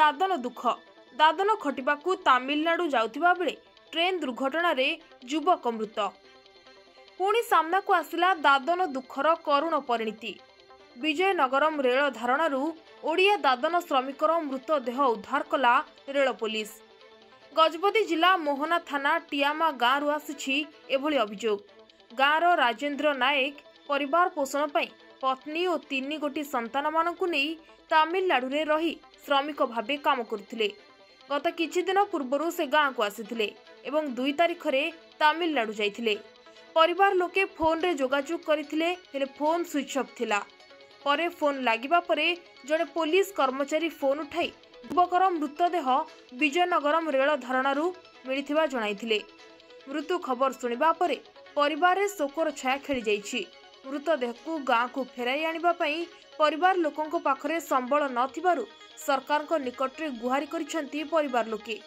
दादन दुख दादन खटिबाकू तामिलनाडु जाउथिबा बेले ट्रेन दुर्घटना रे युवक मृत। पुणी सामना को आसिला दादन दुखर करुण परिणति। विजयनगरम रेल धारणारू ओडिया दादन श्रमिकर मृतदेह उद्धार कला रेल पुलिस। गजपति जिला मोहना थाना टियामा गाँव आसी एभली अभियोग। गाँवर राजेंद्र नायक परिवार पोषण पई पत्नी और 3 गोटी संतान मानकु नहीं तामिलनाडु रे रही श्रमिक भावे काम करथिले। गत किछि दिन पूर्वरु से गाँ को आसिथिले एवं 2 तारिख रे तामिलनाडु जाइथिले। परिवार लोके फोन रे जोगाजोग करथिले हेले फोन स्विच ऑफ थिला। परे फोन लागिबा परे जड़े पुलिस कर्मचारी फोन उठाई युवकर मृतदेह विजयनगरम रेल धारणारू मिलिथिबा जणाइथिले। मृत्यु खबर सुनिबा परे परिवार रे शोकर छाया खेली जाइछि। मृतदेह को गाँ को फेराई आनिबा पई परिवार लोकंको पाखरे संबल नथिबारु सरकार को निकट रे गुहारी करिसेंती परिवार लोके।